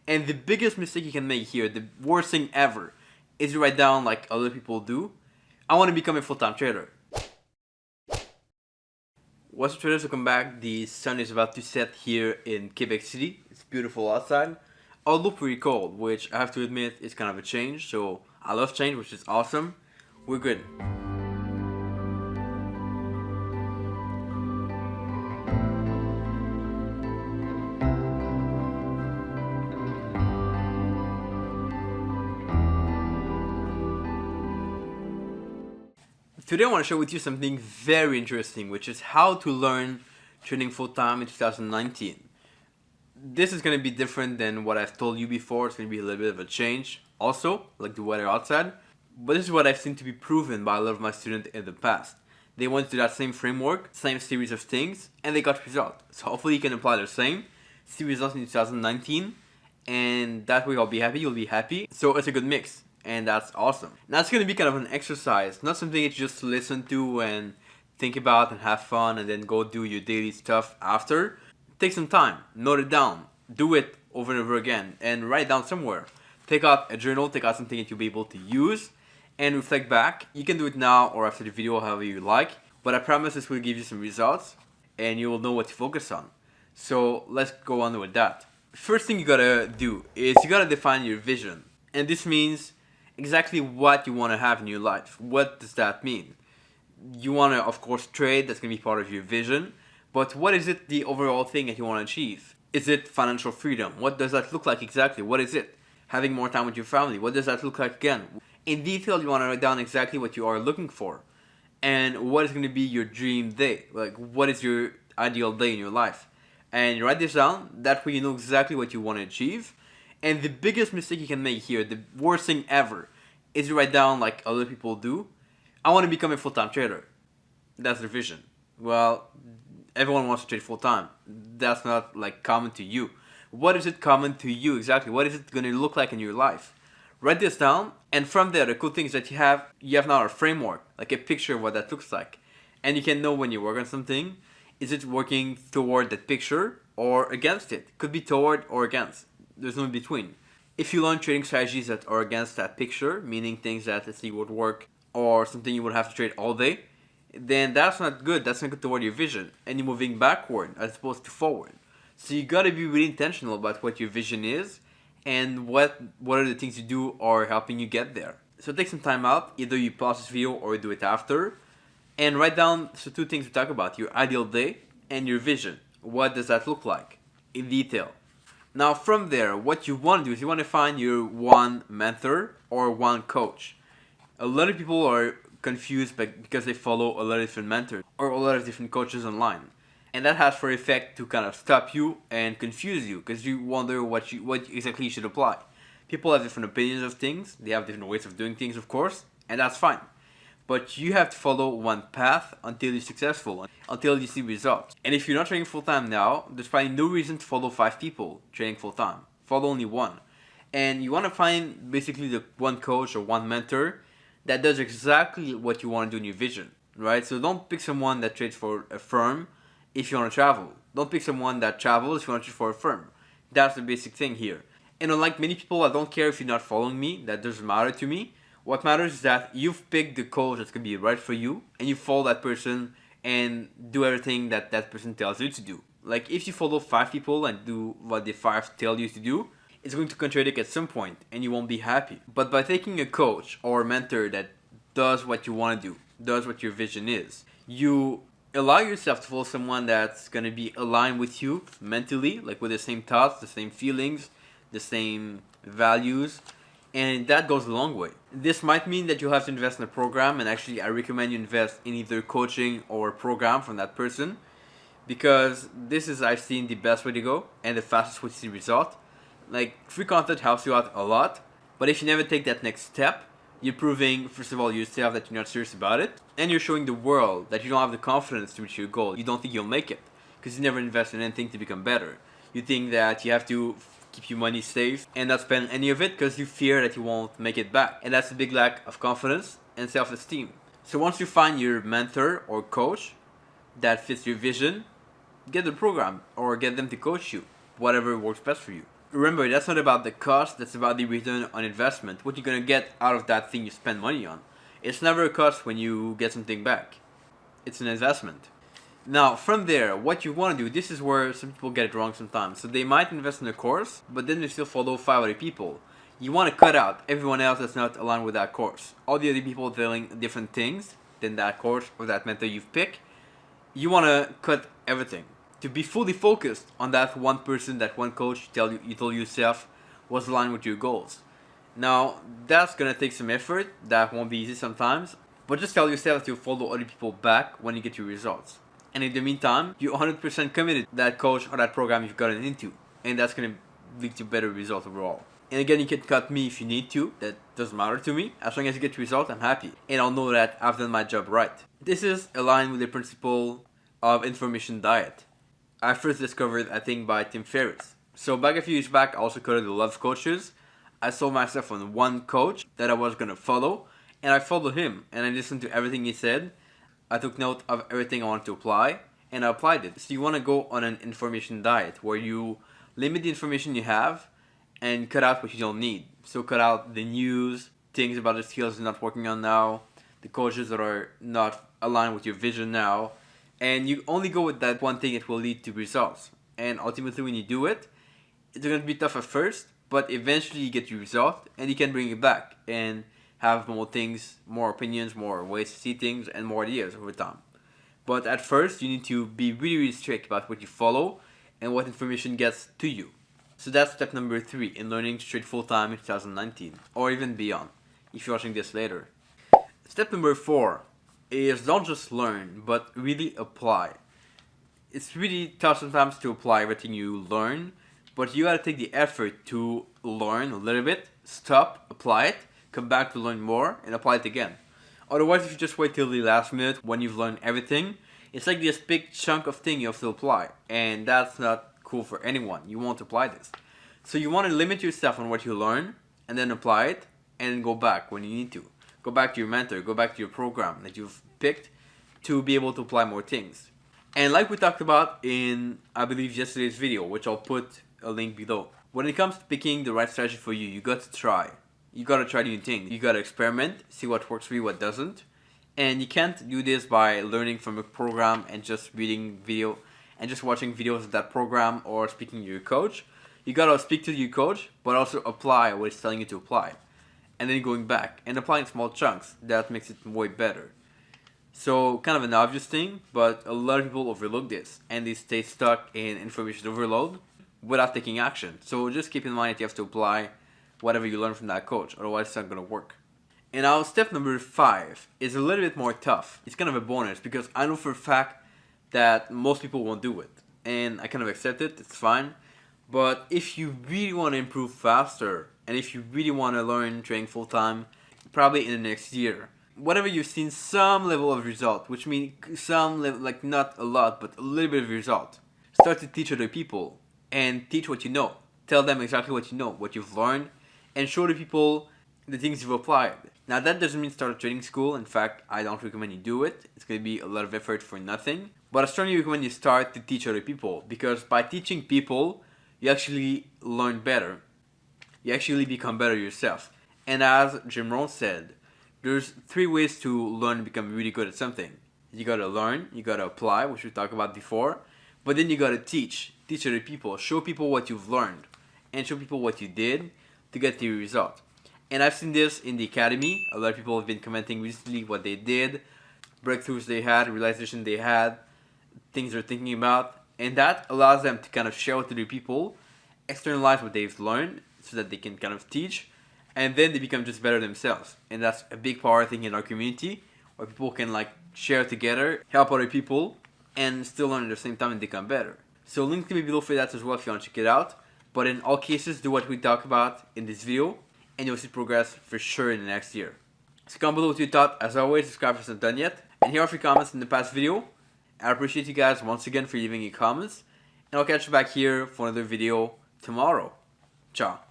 And the biggest mistake you can make here, the worst thing ever, is you write down like other people do, I want to become a full-time trader. What's up, traders? Welcome back. The sun is about to set here in Quebec City. It's beautiful outside. Although pretty cold, which I have to admit is kind of a change. So I love change, which is awesome. We're good. Today I want to share with you something very interesting, which is how to learn trading full-time in 2019. This is going to be different than what I've told you before. It's going to be a little bit of a change also, like the weather outside. But this is what I've seen to be proven by a lot of my students in the past. They went through that same framework, same series of things, and they got results. So hopefully you can apply the same, see results in 2019, and that way I'll be happy, you'll be happy. So it's a good mix. And that's awesome. Now it's going to be kind of an exercise, not something that you just listen to and think about and have fun and then go do your daily stuff after. Take some time, note it down, do it over and over again, and write it down somewhere. Take out a journal, take out something that you'll be able to use, and reflect back. You can do it now or after the video, however you like, but I promise this will give you some results and you will know what to focus on. So let's go on with that. First thing you gotta do is you gotta define your vision, and this means exactly what you want to have in your life. What does that mean? You want to, of course, trade. That's going to be part of your vision. But what is it, the overall thing that you want to achieve? Is it financial freedom? What does that look like exactly? What is it? Having more time with your family. What does that look like again? In detail, you want to write down exactly what you are looking for. And what is going to be your dream day? Like, what is your ideal day in your life? And you write this down. That way you know exactly what you want to achieve. And the biggest mistake you can make here, the worst thing ever, is you write down like other people do, I want to become a full-time trader. That's their vision. Well, everyone wants to trade full-time. That's not like common to you. What is it common to you exactly? What is it going to look like in your life? Write this down, and from there, the cool thing is that you have now a framework, like a picture of what that looks like. And you can know when you work on something, is it working toward that picture or against it? Could be toward or against. There's no in between. If you learn trading strategies that are against that picture, meaning things that, let's say, would work or something you would have to trade all day, then that's not good. That's not good toward your vision. And you're moving backward as opposed to forward. So you gotta be really intentional about what your vision is and what are the things you do are helping you get there. So take some time out. Either you pause this video or do it after. And write down the two things we talk about. Your ideal day and your vision. What does that look like in detail? Now from there, what you want to do is you want to find your one mentor or one coach. A lot of people are confused because they follow a lot of different mentors or a lot of different coaches online. And that has for effect to kind of stop you and confuse you because you wonder what exactly you should apply. People have different opinions of things, they have different ways of doing things, of course, and that's fine. But you have to follow one path until you're successful, until you see results. And if you're not trading full-time now, there's probably no reason to follow 5 people trading full-time. Follow only one. And you want to find basically the one coach or one mentor that does exactly what you want to do in your vision, right? So don't pick someone that trades for a firm if you want to travel. Don't pick someone that travels if you want to trade for a firm. That's the basic thing here. And unlike many people, I don't care if you're not following me. That doesn't matter to me. What matters is that you've picked the coach that's going to be right for you and you follow that person and do everything that that person tells you to do. Like if you follow 5 people and do what the 5 tell you to do, it's going to contradict at some point and you won't be happy. But by taking a coach or a mentor that does what you want to do, does what your vision is, you allow yourself to follow someone that's going to be aligned with you mentally, like with the same thoughts, the same feelings, the same values. And that goes a long way. This might mean that you have to invest in a program, and actually I recommend you invest in either coaching or a program from that person because this is, I've seen, the best way to go and the fastest way to see result. Like, free content helps you out a lot, but if you never take that next step, you're proving, first of all, yourself that you're not serious about it, and you're showing the world that you don't have the confidence to reach your goal. You don't think you'll make it because you never invest in anything to become better. You think that you have to keep your money safe and not spend any of it because you fear that you won't make it back. And that's a big lack of confidence and self-esteem. So once you find your mentor or coach that fits your vision, get the program or get them to coach you, whatever works best for you. Remember, that's not about the cost, that's about the return on investment. What you're gonna get out of that thing you spend money on. It's never a cost when you get something back. It's an investment. Now, from there, what you want to do, this is where some people get it wrong sometimes. So they might invest in a course, but then they still follow 5 other people. You want to cut out everyone else that's not aligned with that course. All the other people telling different things than that course or that mentor you've picked. You want to cut everything. To be fully focused on that one person, that one coach you told yourself was aligned with your goals. Now, that's going to take some effort. That won't be easy sometimes. But just tell yourself that you'll follow other people back when you get your results. And in the meantime, you're 100% committed to that coach or that program you've gotten into. And that's going to lead to better results overall. And again, you can cut me if you need to. That doesn't matter to me. As long as you get results, I'm happy. And I'll know that I've done my job right. This is aligned with the principle of information diet. I first discovered, I think, by Etienne Crete. So back a few years back, I also created a lot of coaches. I sold myself on one coach that I was going to follow. And I followed him. And I listened to everything he said. I took note of everything I wanted to apply, and I applied it. So you want to go on an information diet where you limit the information you have and cut out what you don't need. So cut out the news, things about the skills you're not working on now, the coaches that are not aligned with your vision now, and you only go with that one thing that will lead to results. And ultimately when you do it, it's going to be tough at first, but eventually you get your result and you can bring it back and have more things, more opinions, more ways to see things, and more ideas over time. But at first, you need to be really, really strict about what you follow and what information gets to you. So that's step number 3 in learning to trade full-time in 2019, or even beyond, if you're watching this later. Step number 4 is don't just learn, but really apply. It's really tough sometimes to apply everything you learn, but you gotta take the effort to learn a little bit, stop, apply it, come back to learn more, and apply it again. Otherwise, if you just wait till the last minute when you've learned everything, it's like this big chunk of thing you have to apply, and that's not cool for anyone. You won't apply this. So you want to limit yourself on what you learn, and then apply it, and then go back when you need to. Go back to your mentor, go back to your program that you've picked to be able to apply more things. And like we talked about in, I believe, yesterday's video, which I'll put a link below. When it comes to picking the right strategy for you, you got to try. You gotta try new things. You gotta experiment, see what works for you, what doesn't. And you can't do this by learning from a program and just reading video and just watching videos of that program or speaking to your coach. You gotta speak to your coach, but also apply what it's telling you to apply. And then going back and applying small chunks. That makes it way better. So kind of an obvious thing, but a lot of people overlook this and they stay stuck in information overload without taking action. So just keep in mind that you have to apply whatever you learn from that coach, otherwise it's not going to work. And now step number 5 is a little bit more tough. It's kind of a bonus because I know for a fact that most people won't do it. And I kind of accept it, it's fine. But if you really want to improve faster, and if you really want to learn trading full time, probably in the next year, whatever you've seen some level of result, which means some level, like not a lot, but a little bit of result, start to teach other people and teach what you know. Tell them exactly what you know, what you've learned, and show the people the things you've applied. Now that doesn't mean start a trading school. In fact, I don't recommend you do it. It's going to be a lot of effort for nothing. But I strongly recommend you start to teach other people, because by teaching people, you actually learn better. You actually become better yourself. And as Jim Rohn said, there's 3 ways to learn and become really good at something. You gotta learn, you gotta apply, which we talked about before, but then you gotta teach other people, show people what you've learned, and show people what you did to get the result. And I've seen this in the academy. A lot of people have been commenting recently what they did, breakthroughs they had, realization they had, things they're thinking about, and that allows them to kind of share with other people, externalize what they've learned so that they can kind of teach, and then they become just better themselves. And that's a big power thing in our community, where people can like share together, help other people, and still learn at the same time and become better. So link to me below for that as well if you want to check it out. But in all cases, do what we talk about in this video, and you'll see progress for sure in the next year. So comment below what you thought. As always, subscribe if it's not done yet. And here are your comments in the past video. I appreciate you guys once again for leaving your comments. And I'll catch you back here for another video tomorrow. Ciao.